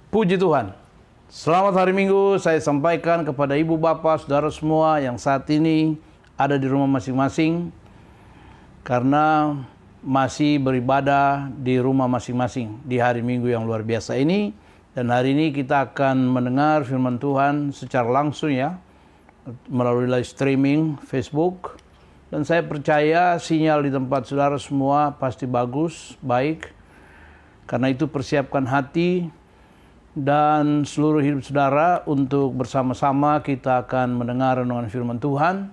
Puji Tuhan. Selamat hari Minggu saya sampaikan kepada ibu bapak saudara semua yang saat ini ada di rumah masing-masing karena masih beribadah di rumah masing-masing di hari Minggu yang luar biasa ini. Dan hari ini kita akan mendengar firman Tuhan secara langsung ya melalui live streaming Facebook. Dan saya percaya sinyal di tempat saudara semua pasti bagus, baik. Karena itu persiapkan hati dan seluruh hidup saudara untuk bersama-sama kita akan mendengar renungan firman Tuhan.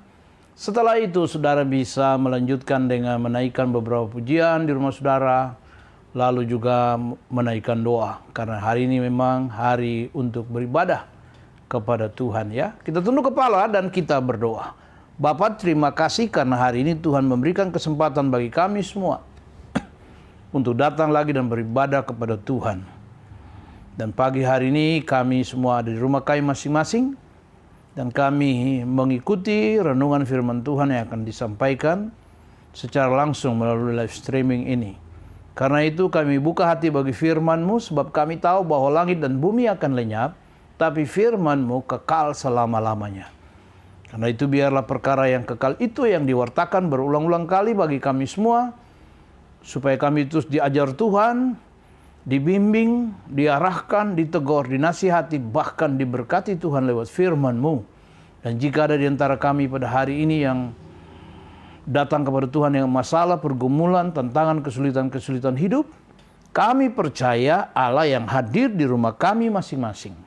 Setelah itu saudara bisa melanjutkan dengan menaikkan beberapa pujian di rumah saudara, lalu juga menaikkan doa. Karena hari ini memang hari untuk beribadah kepada Tuhan ya. Kita tunduk kepala dan kita berdoa. Bapa, terima kasih karena hari ini Tuhan memberikan kesempatan bagi kami semua untuk datang lagi dan beribadah kepada Tuhan. Dan pagi hari ini kami semua ada di rumah kami masing-masing dan kami mengikuti renungan firman Tuhan yang akan disampaikan secara langsung melalui live streaming ini. Karena itu kami buka hati bagi firman-Mu sebab kami tahu bahwa langit dan bumi akan lenyap, tapi firman-Mu kekal selama-lamanya. Karena itu biarlah perkara yang kekal itu yang diwartakan berulang-ulang kali bagi kami semua, supaya kami terus diajar Tuhan, dibimbing, diarahkan, ditegur, dinasihati, bahkan diberkati Tuhan lewat firman-Mu. Dan jika ada di antara kami pada hari ini yang datang kepada Tuhan dengan masalah, pergumulan, tantangan, kesulitan-kesulitan hidup, kami percaya Allah yang hadir di rumah kami masing-masing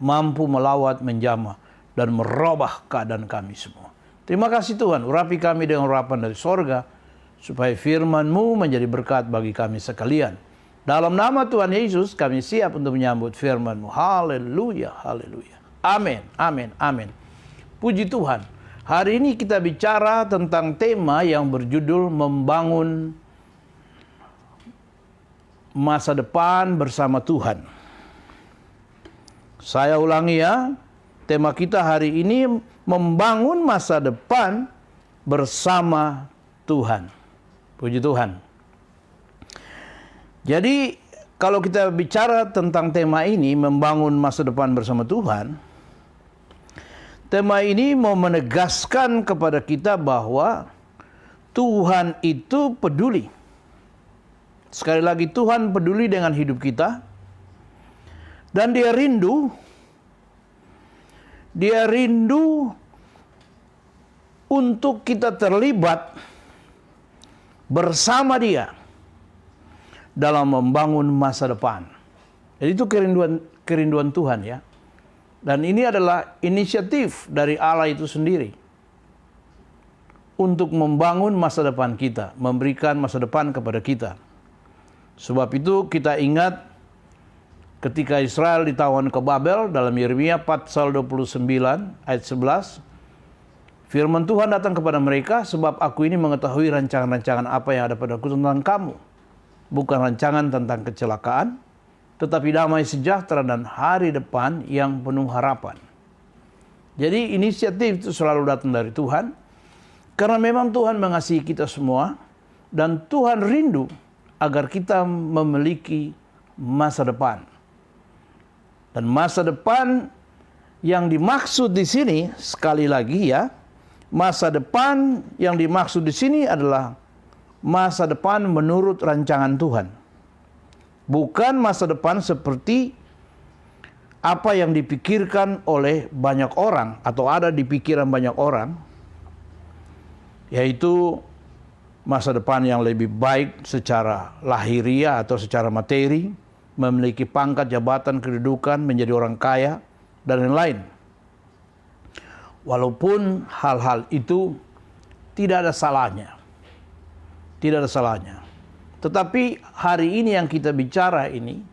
mampu melawat, menjamah, dan merubah keadaan kami semua. Terima kasih Tuhan, urapi kami dengan urapan dari sorga, supaya firman-Mu menjadi berkat bagi kami sekalian. Dalam nama Tuhan Yesus kami siap untuk menyambut firman-Mu. Haleluya, haleluya. Amin, amin, amin. Puji Tuhan. Hari ini kita bicara tentang tema yang berjudul membangun masa depan bersama Tuhan. Saya ulangi ya, tema kita hari ini membangun masa depan bersama Tuhan. Puji Tuhan. Jadi kalau kita bicara tentang tema ini, membangun masa depan bersama Tuhan, tema ini mau menegaskan kepada kita bahwa Tuhan itu peduli. Sekali lagi, Tuhan peduli dengan hidup kita. Dan Dia rindu untuk kita terlibat bersama Dia dalam membangun masa depan. Jadi itu kerinduan Tuhan ya. Dan ini adalah inisiatif dari Allah itu sendiri untuk membangun masa depan kita, memberikan masa depan kepada kita. Sebab itu kita ingat ketika Israel ditawan ke Babel dalam Yeremia pasal 29 ayat 11, firman Tuhan datang kepada mereka, sebab aku ini mengetahui rancangan-rancangan apa yang ada padaku tentang kamu. Bukan rancangan tentang kecelakaan, tetapi damai sejahtera dan hari depan yang penuh harapan. Jadi inisiatif itu selalu datang dari Tuhan, karena memang Tuhan mengasihi kita semua, dan Tuhan rindu agar kita memiliki masa depan. Dan masa depan yang dimaksud di sini, sekali lagi ya, masa depan yang dimaksud di sini adalah masa depan menurut rancangan Tuhan. Bukan masa depan seperti apa yang dipikirkan oleh banyak orang atau ada di pikiran banyak orang, yaitu masa depan yang lebih baik secara lahiriah atau secara materi, memiliki pangkat, jabatan, kedudukan, menjadi orang kaya, dan lain-lain. Walaupun hal-hal itu tidak ada salahnya. Tidak ada salahnya. Tetapi hari ini yang kita bicara ini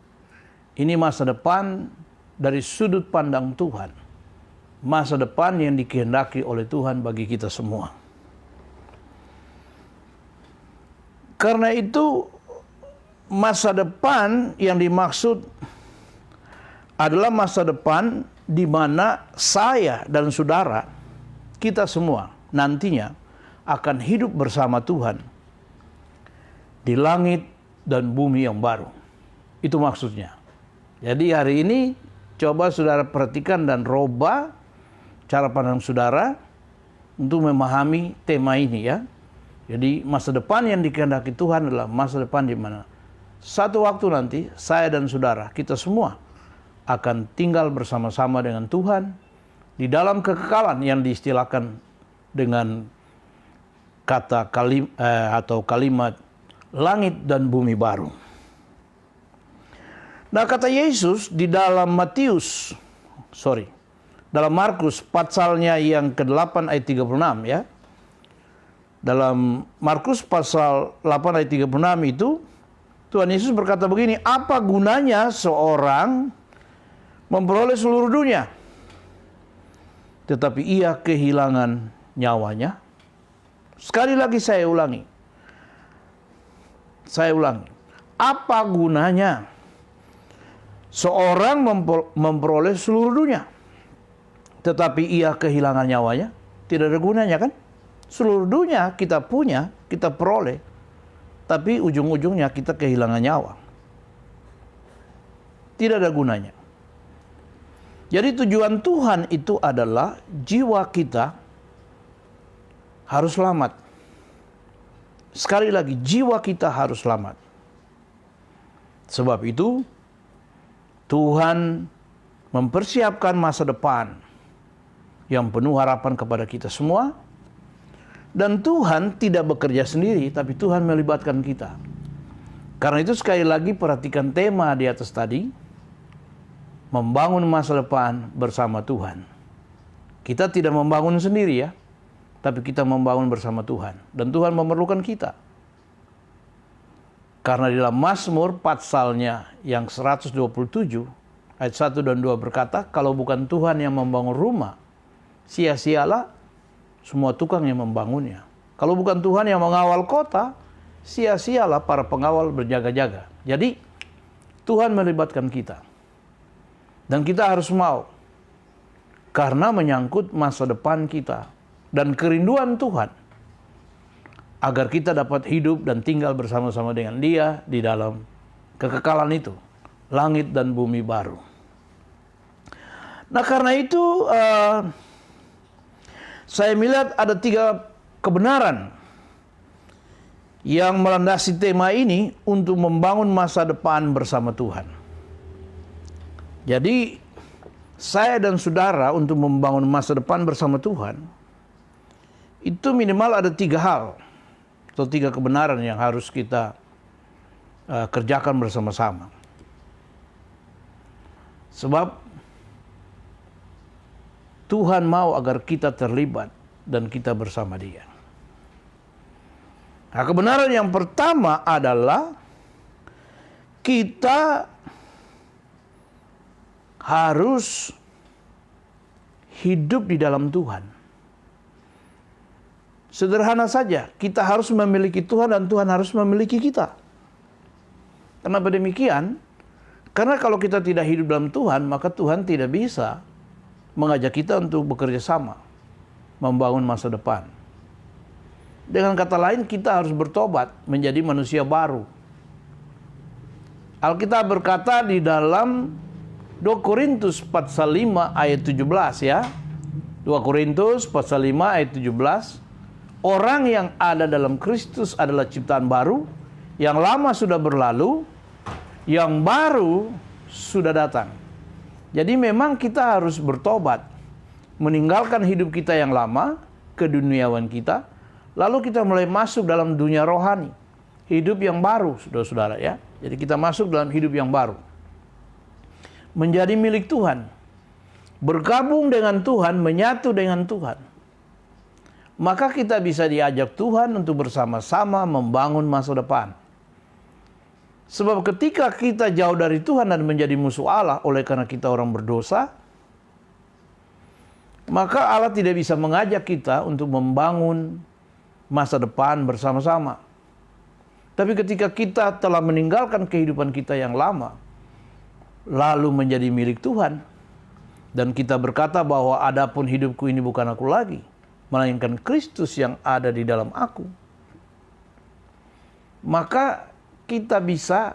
masa depan dari sudut pandang Tuhan. Masa depan yang dikehendaki oleh Tuhan bagi kita semua. Karena itu masa depan yang dimaksud adalah masa depan di mana saya dan saudara, kita semua nantinya akan hidup bersama Tuhan di langit dan bumi yang baru. Itu maksudnya. Jadi hari ini coba saudara perhatikan dan robah cara pandang saudara untuk memahami tema ini ya. Jadi masa depan yang dikehendaki Tuhan adalah masa depan di mana satu waktu nanti saya dan saudara, kita semua akan tinggal bersama-sama dengan Tuhan di dalam kekekalan yang diistilahkan dengan kata atau kalimat langit dan bumi baru. Nah, kata Yesus di dalam dalam Markus pasalnya yang ke-8 ayat 36 ya. Dalam Markus pasal 8 ayat 36 itu Tuhan Yesus berkata begini, apa gunanya seorang memperoleh seluruh dunia, tetapi ia kehilangan nyawanya? Sekali lagi saya ulangi. Apa gunanya seorang memperoleh seluruh dunia, tetapi ia kehilangan nyawanya? Tidak ada gunanya kan? Seluruh dunia kita punya, kita peroleh, tapi ujung-ujungnya kita kehilangan nyawa. Tidak ada gunanya. Jadi tujuan Tuhan itu adalah jiwa kita harus selamat. Sekali lagi, jiwa kita harus selamat. Sebab itu, Tuhan mempersiapkan masa depan yang penuh harapan kepada kita semua. Dan Tuhan tidak bekerja sendiri, tapi Tuhan melibatkan kita. Karena itu sekali lagi perhatikan tema di atas tadi, membangun masa depan bersama Tuhan. Kita tidak membangun sendiri ya, tapi kita membangun bersama Tuhan. Dan Tuhan memerlukan kita. Karena di dalam Mazmur pasalnya yang 127, ayat 1 dan 2 berkata, kalau bukan Tuhan yang membangun rumah, sia-sialah semua tukang yang membangunnya. Kalau bukan Tuhan yang mengawal kota, sia-sialah para pengawal berjaga-jaga. Jadi, Tuhan melibatkan kita. Dan kita harus mau. Karena menyangkut masa depan kita. Dan kerinduan Tuhan. Agar kita dapat hidup dan tinggal bersama-sama dengan Dia di dalam kekekalan itu. Langit dan bumi baru. Nah, karena itu saya melihat ada 3 kebenaran yang melandasi tema ini untuk membangun masa depan bersama Tuhan. Jadi, saya dan saudara untuk membangun masa depan bersama Tuhan, itu minimal ada 3 hal, atau 3 kebenaran yang harus kita kerjakan bersama-sama. Sebab Tuhan mau agar kita terlibat dan kita bersama Dia. Nah, kebenaran yang pertama adalah kita harus hidup di dalam Tuhan. Sederhana saja, kita harus memiliki Tuhan dan Tuhan harus memiliki kita. Kenapa demikian? Karena kalau kita tidak hidup dalam Tuhan, maka Tuhan tidak bisa mengajak kita untuk bekerja sama, membangun masa depan. Dengan kata lain, kita harus bertobat menjadi manusia baru. Alkitab berkata di dalam 2 Korintus pasal 5 ayat 17 ya. 2 Korintus pasal 5 ayat 17. Orang yang ada dalam Kristus adalah ciptaan baru, yang lama sudah berlalu, yang baru sudah datang. Jadi memang kita harus bertobat, meninggalkan hidup kita yang lama, keduniawan kita, lalu kita mulai masuk dalam dunia rohani, hidup yang baru, saudara-saudara ya. Jadi kita masuk dalam hidup yang baru, menjadi milik Tuhan, bergabung dengan Tuhan, menyatu dengan Tuhan. Maka kita bisa diajak Tuhan untuk bersama-sama membangun masa depan. Sebab ketika kita jauh dari Tuhan dan menjadi musuh Allah oleh karena kita orang berdosa, maka Allah tidak bisa mengajak kita untuk membangun masa depan bersama-sama. Tapi ketika kita telah meninggalkan kehidupan kita yang lama, lalu menjadi milik Tuhan, dan kita berkata bahwa adapun hidupku ini bukan aku lagi, melainkan Kristus yang ada di dalam aku, maka kita bisa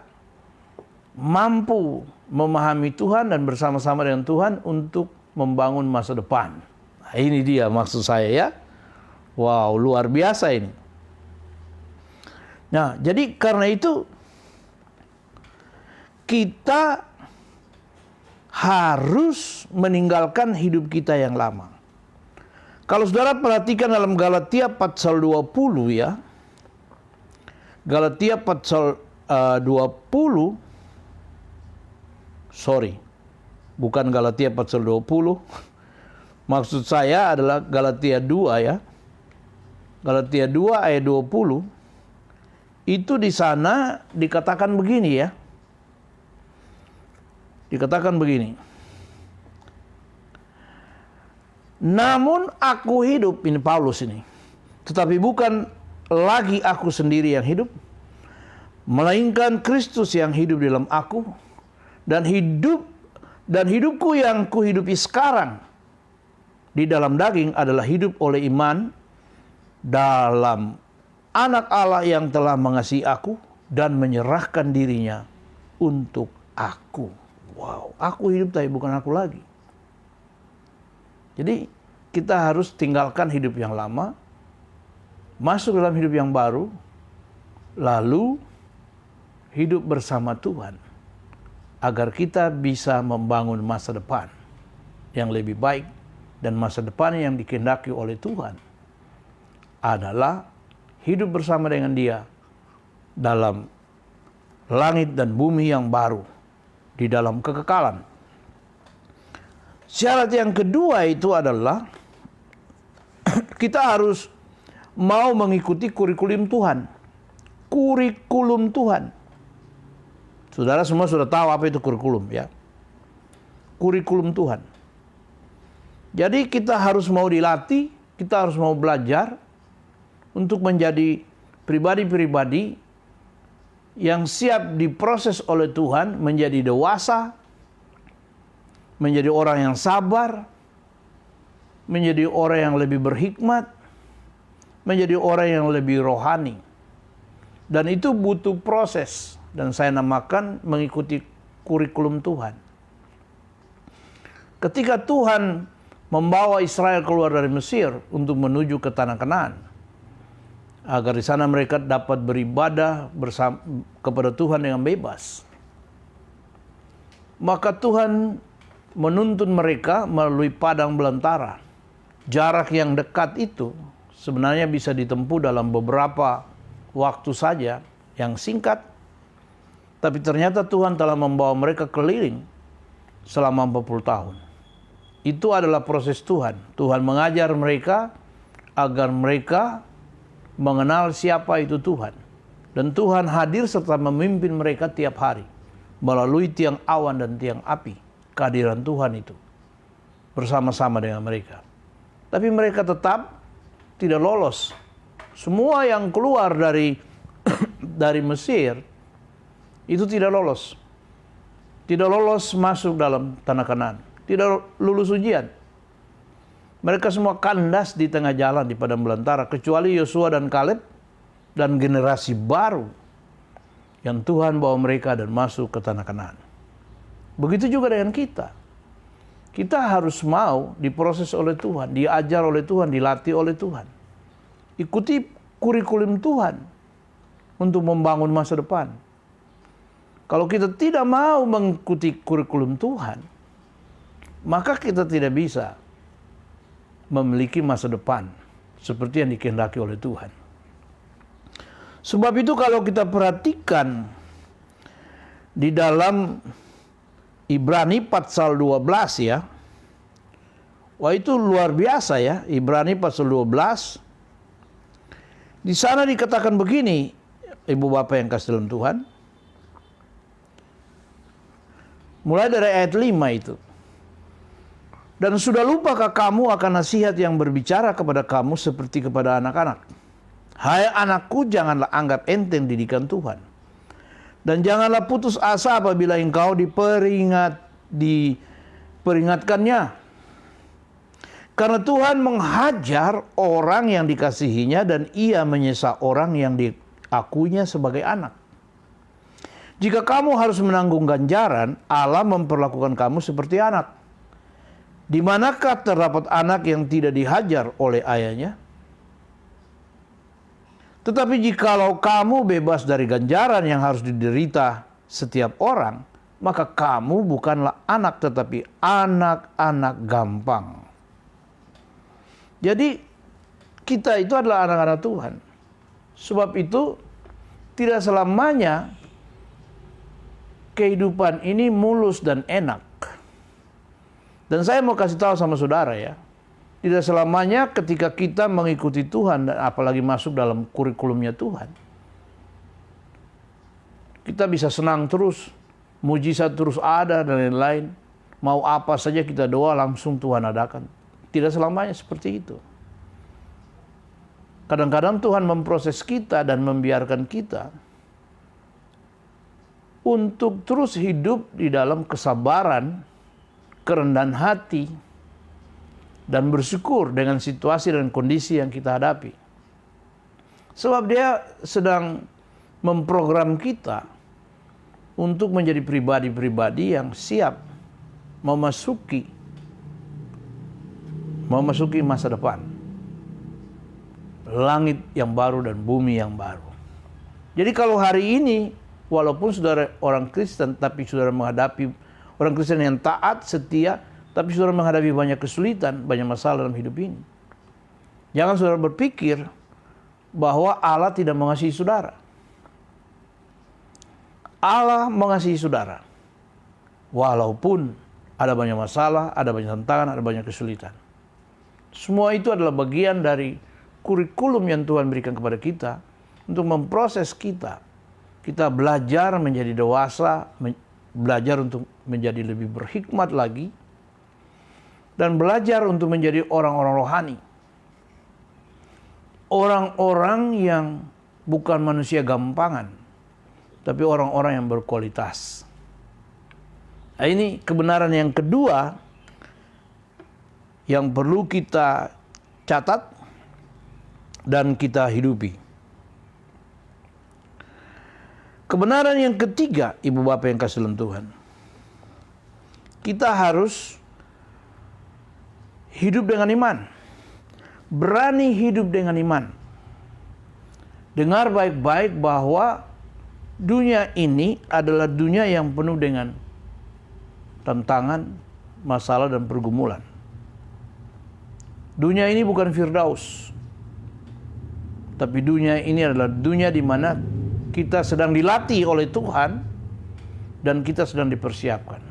mampu memahami Tuhan dan bersama-sama dengan Tuhan untuk membangun masa depan. Nah, ini dia maksud saya ya. Wow, luar biasa ini. Nah, jadi karena itu kita harus meninggalkan hidup kita yang lama. Kalau saudara perhatikan dalam Galatia pasal 20 ya. Galatia pasal 20, bukan Galatia pasal 20. Maksud saya adalah Galatia 2 ya. Galatia 2 ayat 20. Itu di sana dikatakan begini ya. Dikatakan begini. Namun aku hidup, ini Paulus ini. Tetapi bukan lagi aku sendiri yang hidup, melainkan Kristus yang hidup dalam aku, dan hidupku yang kuhidupi sekarang di dalam daging adalah hidup oleh iman dalam Anak Allah yang telah mengasihi aku dan menyerahkan dirinya untuk aku. Wow, aku hidup tapi bukan aku lagi. Jadi kita harus tinggalkan hidup yang lama, masuk dalam hidup yang baru, lalu hidup bersama Tuhan, agar kita bisa membangun masa depan yang lebih baik. Dan masa depan yang dikehendaki oleh Tuhan adalah hidup bersama dengan Dia dalam langit dan bumi yang baru, di dalam kekekalan. Syarat yang kedua itu adalah kita harus mau mengikuti kurikulum Tuhan. Kurikulum Tuhan. Saudara semua sudah tahu apa itu kurikulum ya. Kurikulum Tuhan. Jadi kita harus mau dilatih, kita harus mau belajar untuk menjadi pribadi-pribadi yang siap diproses oleh Tuhan menjadi dewasa, menjadi orang yang sabar, menjadi orang yang lebih berhikmat, menjadi orang yang lebih rohani. Dan itu butuh proses, dan saya namakan mengikuti kurikulum Tuhan. Ketika Tuhan membawa Israel keluar dari Mesir untuk menuju ke tanah Kanaan, agar di sana mereka dapat beribadah bersama kepada Tuhan dengan bebas, maka Tuhan menuntun mereka melalui padang belantara. Jarak yang dekat itu sebenarnya bisa ditempuh dalam beberapa waktu saja, yang singkat. Tapi ternyata Tuhan telah membawa mereka keliling selama 40 tahun. Itu adalah proses Tuhan. Tuhan mengajar mereka agar mereka mengenal siapa itu Tuhan. Dan Tuhan hadir serta memimpin mereka tiap hari melalui tiang awan dan tiang api. Kehadiran Tuhan itu bersama-sama dengan mereka. Tapi mereka tetap tidak lolos. Semua yang keluar dari Mesir itu tidak lolos. Tidak lolos masuk dalam tanah Kanaan. Tidak lulus ujian. Mereka semua kandas di tengah jalan di padang belantara, kecuali Yosua dan Kaleb dan generasi baru yang Tuhan bawa mereka dan masuk ke tanah Kanaan. Begitu juga dengan kita. Kita harus mau diproses oleh Tuhan, diajar oleh Tuhan, dilatih oleh Tuhan. Ikuti kurikulum Tuhan untuk membangun masa depan. Kalau kita tidak mau mengikuti kurikulum Tuhan, maka kita tidak bisa memiliki masa depan seperti yang dikehendaki oleh Tuhan. Sebab itu kalau kita perhatikan di dalam Ibrani pasal 12 ya. Wah, itu luar biasa ya, Ibrani pasal 12. Di sana dikatakan begini, Ibu Bapak yang kasih dalam Tuhan. Mulai dari ayat 5 itu. Dan sudah lupakah kamu akan nasihat yang berbicara kepada kamu seperti kepada anak-anak? Hai anakku, janganlah anggap enteng didikan Tuhan. Dan janganlah putus asa apabila engkau diperingatkannya. Karena Tuhan menghajar orang yang dikasihinya dan Ia menyesa orang yang diakuinya sebagai anak. Jika kamu harus menanggung ganjaran, Allah memperlakukan kamu seperti anak. Di manakah terdapat anak yang tidak dihajar oleh ayahnya? Tetapi jikalau kamu bebas dari ganjaran yang harus diderita setiap orang, maka kamu bukanlah anak tetapi anak-anak gampang. Jadi kita itu adalah anak-anak Tuhan. Sebab itu tidak selamanya kehidupan ini mulus dan enak. Dan saya mau kasih tahu sama saudara ya, tidak selamanya ketika kita mengikuti Tuhan dan apalagi masuk dalam kurikulumnya Tuhan, kita bisa senang terus, mujizat terus ada dan lain-lain. Mau apa saja kita doa langsung Tuhan adakan. Tidak selamanya seperti itu. Kadang-kadang Tuhan memproses kita dan membiarkan kita untuk terus hidup di dalam kesabaran, kerendahan hati, dan bersyukur dengan situasi dan kondisi yang kita hadapi. Sebab dia sedang memprogram kita untuk menjadi pribadi-pribadi yang siap memasuki masa depan. Langit yang baru dan bumi yang baru. Jadi kalau hari ini, walaupun saudara orang Kristen, tapi saudara menghadapi orang Kristen yang taat, setia, tapi saudara menghadapi banyak kesulitan, banyak masalah dalam hidup ini. Jangan saudara berpikir bahwa Allah tidak mengasihi saudara. Allah mengasihi saudara. Walaupun ada banyak masalah, ada banyak tantangan, ada banyak kesulitan. Semua itu adalah bagian dari kurikulum yang Tuhan berikan kepada kita untuk memproses kita. Kita belajar menjadi dewasa, belajar untuk menjadi lebih berhikmat lagi, dan belajar untuk menjadi orang-orang rohani. Orang-orang yang bukan manusia gampangan, tapi orang-orang yang berkualitas. Nah, ini kebenaran yang kedua yang perlu kita catat dan kita hidupi. Kebenaran yang ketiga, Ibu Bapak yang kasih dalam Tuhan, kita harus hidup dengan iman. Berani hidup dengan iman. Dengar baik-baik bahwa dunia ini adalah dunia yang penuh dengan tantangan, masalah, dan pergumulan. Dunia ini bukan Firdaus. Tapi dunia ini adalah dunia di mana kita sedang dilatih oleh Tuhan dan kita sedang dipersiapkan.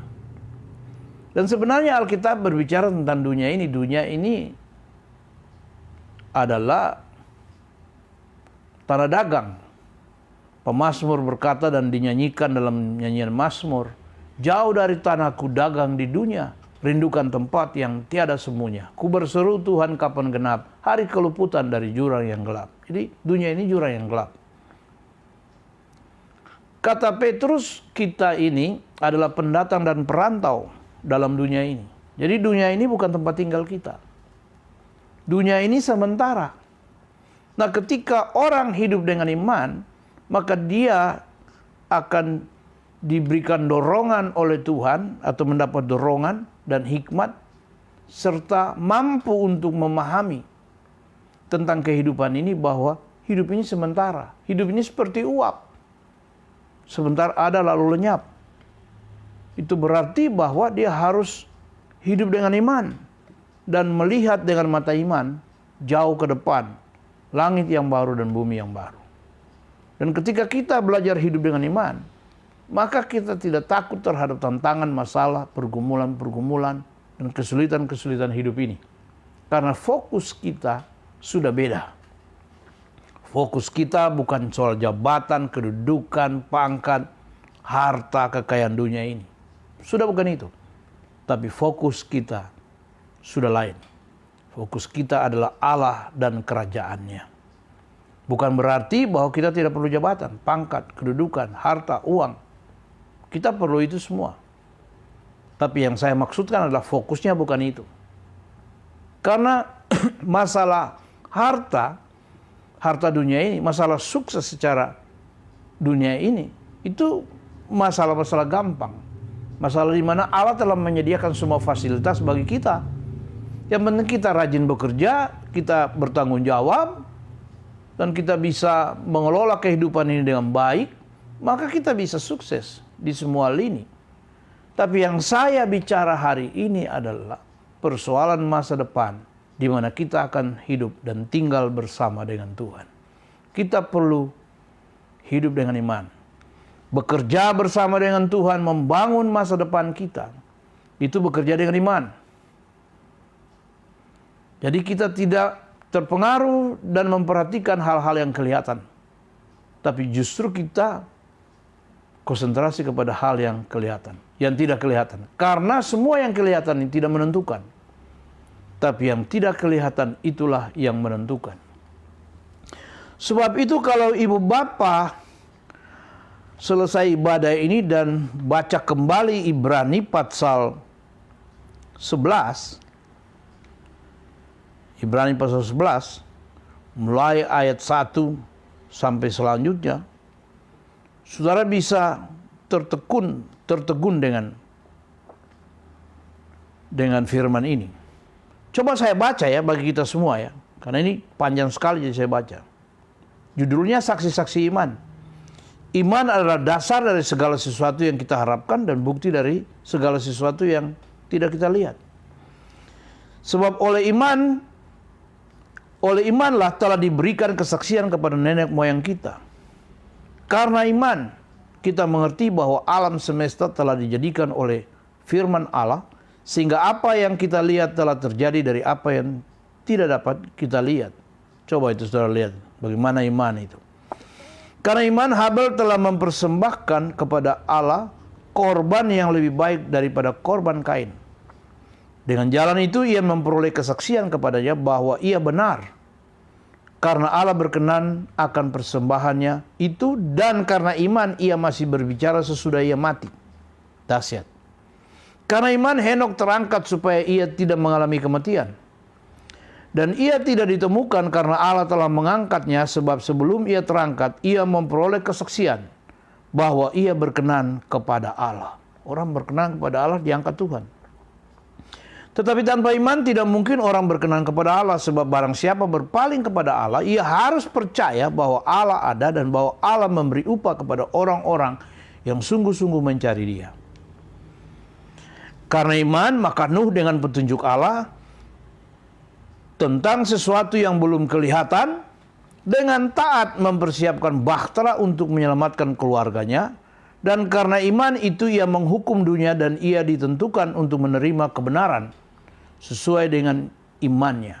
Dan sebenarnya Alkitab berbicara tentang dunia ini. Dunia ini adalah tanah dagang. Pemazmur berkata dan dinyanyikan dalam nyanyian Mazmur, jauh dari tanahku dagang di dunia, rindukan tempat yang tiada semuanya. Ku berseru Tuhan kapan genap, hari keluputan dari jurang yang gelap. Jadi dunia ini jurang yang gelap. Kata Petrus, kita ini adalah pendatang dan perantau dalam dunia ini. Jadi dunia ini bukan tempat tinggal kita. Dunia ini sementara. Nah, ketika orang hidup dengan iman, maka dia akan diberikan dorongan oleh Tuhan atau mendapat dorongan dan hikmat serta mampu untuk memahami tentang kehidupan ini bahwa hidup ini sementara. Hidup ini seperti uap. Sebentar ada lalu lenyap. Itu berarti bahwa dia harus hidup dengan iman dan melihat dengan mata iman jauh ke depan, langit yang baru dan bumi yang baru. Dan ketika kita belajar hidup dengan iman, maka kita tidak takut terhadap tantangan, masalah, pergumulan-pergumulan, dan kesulitan-kesulitan hidup ini. Karena fokus kita sudah beda. Fokus kita bukan soal jabatan, kedudukan, pangkat, harta, kekayaan dunia ini. Sudah bukan itu. Tapi fokus kita sudah lain. Fokus kita adalah Allah dan kerajaannya. Bukan berarti bahwa kita tidak perlu jabatan, pangkat, kedudukan, harta, uang. Kita perlu itu semua. Tapi yang saya maksudkan adalah fokusnya bukan itu. Karena masalah harta dunia ini, masalah sukses secara dunia ini, itu masalah-masalah gampang. Masalah di mana Allah telah menyediakan semua fasilitas bagi kita. Yang penting kita rajin bekerja, kita bertanggung jawab, dan kita bisa mengelola kehidupan ini dengan baik, maka kita bisa sukses di semua lini. Tapi yang saya bicara hari ini adalah persoalan masa depan, di mana kita akan hidup dan tinggal bersama dengan Tuhan. Kita perlu hidup dengan iman. Bekerja bersama dengan Tuhan, membangun masa depan kita. Itu bekerja dengan iman. Jadi kita tidak terpengaruh dan memperhatikan hal-hal yang kelihatan. Tapi justru kita konsentrasi kepada hal yang kelihatan, yang tidak kelihatan. Karena semua yang kelihatan ini tidak menentukan. Tapi yang tidak kelihatan itulah yang menentukan. Sebab itu kalau ibu bapa selesai ibadah ini dan baca kembali Ibrani pasal 11, Ibrani pasal 11, mulai ayat 1 sampai selanjutnya, saudara bisa tertegun dengan firman ini. Coba saya baca ya bagi kita semua ya, karena ini panjang sekali jadi saya baca. Judulnya Saksi-saksi Iman. Iman adalah dasar dari segala sesuatu yang kita harapkan dan bukti dari segala sesuatu yang tidak kita lihat. Sebab oleh imanlah telah diberikan kesaksian kepada nenek moyang kita. Karena iman, kita mengerti bahwa alam semesta telah dijadikan oleh firman Allah, sehingga apa yang kita lihat telah terjadi dari apa yang tidak dapat kita lihat. Coba itu saudara lihat, bagaimana iman itu. Karena iman, Habel telah mempersembahkan kepada Allah korban yang lebih baik daripada korban Kain. Dengan jalan itu ia memperoleh kesaksian kepadanya bahwa ia benar. Karena Allah berkenan akan persembahannya itu, dan karena iman ia masih berbicara sesudah ia mati. Dahsyat. Karena iman Henokh terangkat supaya ia tidak mengalami kematian. Dan ia tidak ditemukan karena Allah telah mengangkatnya, sebab sebelum ia terangkat, ia memperoleh kesaksian bahwa ia berkenan kepada Allah. Orang berkenan kepada Allah diangkat Tuhan. Tetapi tanpa iman tidak mungkin orang berkenan kepada Allah, sebab barang siapa berpaling kepada Allah, ia harus percaya bahwa Allah ada dan bahwa Allah memberi upah kepada orang-orang yang sungguh-sungguh mencari Dia. Karena iman, maka Nuh dengan petunjuk Allah tentang sesuatu yang belum kelihatan, dengan taat mempersiapkan bahtera untuk menyelamatkan keluarganya, dan karena iman itu ia menghukum dunia dan ia ditentukan untuk menerima kebenaran sesuai dengan imannya.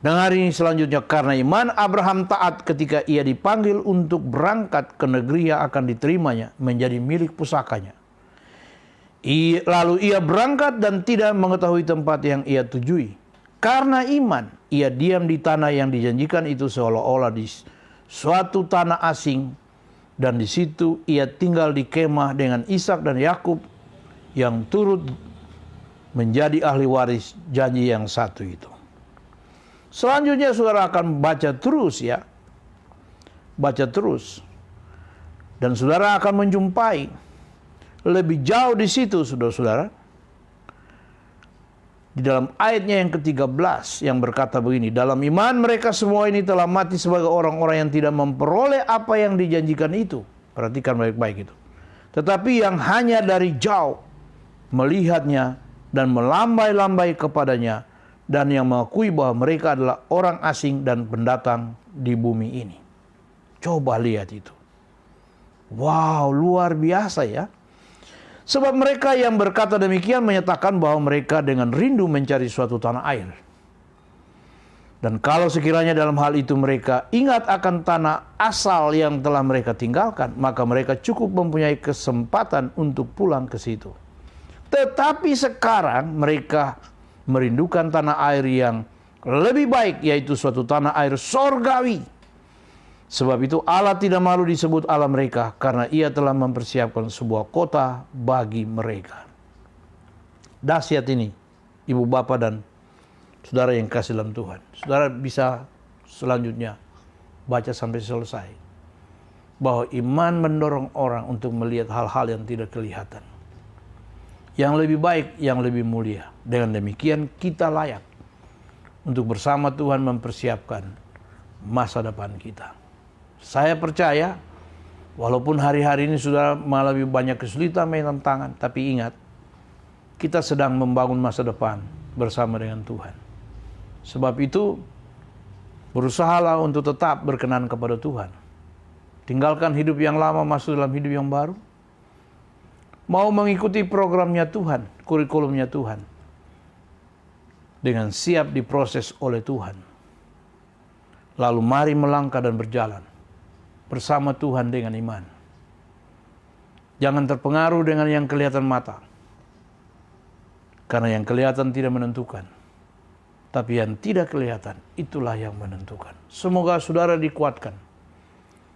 Dan hari ini selanjutnya, karena iman Abraham taat ketika ia dipanggil untuk berangkat ke negeri yang akan diterimanya menjadi milik pusakanya. Lalu ia berangkat dan tidak mengetahui tempat yang ia tujui. Karena iman, ia diam di tanah yang dijanjikan itu seolah-olah di suatu tanah asing, dan di situ ia tinggal di kemah dengan Ishak dan Yakub yang turut menjadi ahli waris janji yang satu itu. Selanjutnya saudara akan baca terus ya. Baca terus. Dan saudara akan menjumpai lebih jauh di situ saudara-saudara. Di dalam ayatnya yang ke-13 yang berkata begini, dalam iman mereka semua ini telah mati sebagai orang-orang yang tidak memperoleh apa yang dijanjikan itu. Perhatikan baik-baik itu. Tetapi yang hanya dari jauh melihatnya dan melambai-lambai kepadanya, dan yang mengakui bahwa mereka adalah orang asing dan pendatang di bumi ini. Coba lihat itu. Wow, luar biasa ya. Sebab mereka yang berkata demikian menyatakan bahwa mereka dengan rindu mencari suatu tanah air. Dan kalau sekiranya dalam hal itu mereka ingat akan tanah asal yang telah mereka tinggalkan, maka mereka cukup mempunyai kesempatan untuk pulang ke situ. Tetapi sekarang mereka merindukan tanah air yang lebih baik, yaitu suatu tanah air sorgawi. Sebab itu Allah tidak malu disebut Allah mereka, karena ia telah mempersiapkan sebuah kota bagi mereka. Dahsyat ini, ibu bapa dan saudara yang kasih dalam Tuhan. Saudara bisa selanjutnya baca sampai selesai. bahwa iman mendorong orang untuk melihat hal-hal yang tidak kelihatan, yang lebih baik, yang lebih mulia. Dengan demikian kita layak untuk bersama Tuhan mempersiapkan masa depan kita. Saya percaya walaupun hari-hari ini sudah mengalami banyak kesulitan dan tantangan, tapi ingat, kita sedang membangun masa depan bersama dengan Tuhan. Sebab itu, berusahalah untuk tetap berkenan kepada Tuhan. Tinggalkan hidup yang lama, masuk dalam hidup yang baru. Mau mengikuti programnya Tuhan, kurikulumnya Tuhan, dengan siap diproses oleh Tuhan. Lalu mari melangkah dan berjalan bersama Tuhan dengan iman. Jangan terpengaruh dengan yang kelihatan mata, karena yang kelihatan tidak menentukan. Tapi yang tidak kelihatan, itulah yang menentukan. Semoga saudara dikuatkan,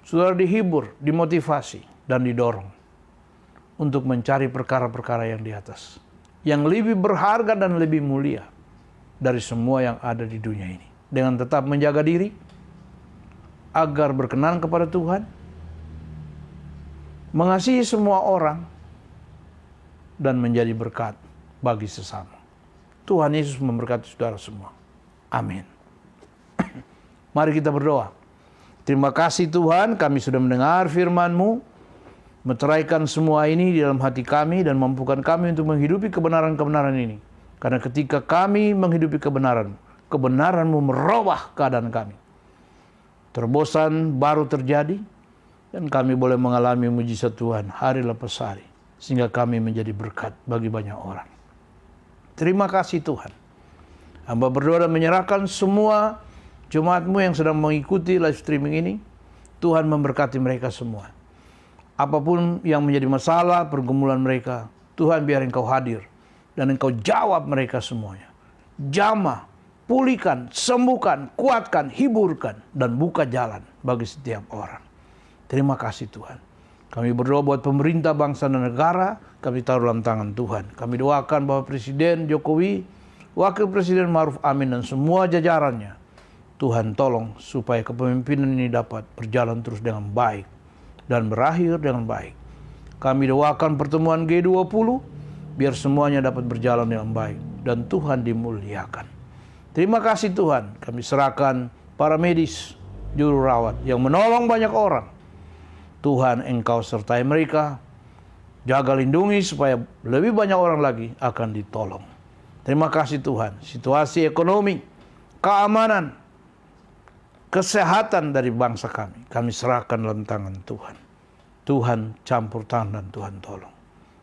saudara dihibur, dimotivasi, dan didorong untuk mencari perkara-perkara yang di atas, yang lebih berharga dan lebih mulia dari semua yang ada di dunia ini. Dengan tetap menjaga diri, agar berkenan kepada Tuhan, mengasihi semua orang, dan menjadi berkat bagi sesama. Tuhan Yesus memberkati saudara semua. Amin. Mari kita berdoa. Terima kasih Tuhan, kami sudah mendengar firman-Mu. Meteraikan semua ini di dalam hati kami dan mampukan kami untuk menghidupi kebenaran-kebenaran ini. Karena ketika kami menghidupi kebenaran, kebenaran-Mu merubah keadaan kami. Terobosan baru terjadi dan kami boleh mengalami mujizat Tuhan hari lepas hari. Sehingga kami menjadi berkat bagi banyak orang. Terima kasih Tuhan. Hamba berdoa dan menyerahkan semua jemaat-Mu yang sedang mengikuti live streaming ini. Tuhan memberkati mereka semua. Apapun yang menjadi masalah, pergumulan mereka, Tuhan biar Engkau hadir. Dan Engkau jawab mereka semuanya. Jamah, pulihkan, sembuhkan, kuatkan, hiburkan, dan buka jalan bagi setiap orang. Terima kasih Tuhan. Kami berdoa buat pemerintah, bangsa, dan negara. Kami taruh dalam tangan Tuhan. Kami doakan bahwa Presiden Jokowi, Wakil Presiden Ma'ruf Amin, dan semua jajarannya, Tuhan tolong supaya kepemimpinan ini dapat berjalan terus dengan baik dan berakhir dengan baik. Kami doakan pertemuan G20, biar semuanya dapat berjalan dengan baik dan Tuhan dimuliakan. Terima kasih Tuhan. Kami serahkan para medis, juru rawat yang menolong banyak orang. Tuhan, Engkau sertai mereka, jaga lindungi supaya lebih banyak orang lagi akan ditolong. Terima kasih Tuhan. Situasi ekonomi, keamanan, kesehatan dari bangsa kami serahkan dalam tangan Tuhan. Tuhan campur tangan dan Tuhan tolong.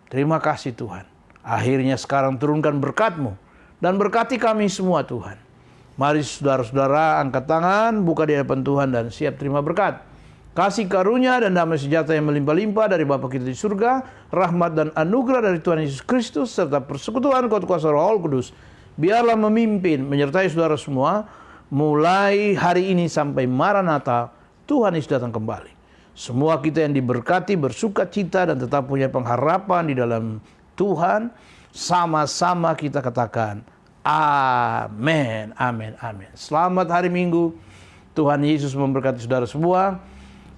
Terima kasih Tuhan. Akhirnya sekarang turunkan berkat-Mu dan berkati kami semua Tuhan. Mari saudara-saudara angkat tangan, buka di hadapan Tuhan dan siap terima berkat. Kasih karunia dan damai sejahtera yang melimpah-limpah dari Bapa kita di surga, rahmat dan anugerah dari Tuhan Yesus Kristus, serta persekutuan kuasa Roh Kudus, biarlah memimpin, menyertai saudara semua, mulai hari ini sampai Maranatha, Tuhan Yesus datang kembali. Semua kita yang diberkati, bersuka cita, dan tetap punya pengharapan di dalam Tuhan, sama-sama kita katakan, amin, amin, amin. Selamat hari Minggu, Tuhan Yesus memberkati saudara semua.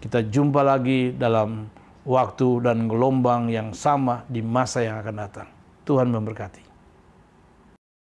Kita jumpa lagi dalam waktu dan gelombang yang sama di masa yang akan datang. Tuhan memberkati.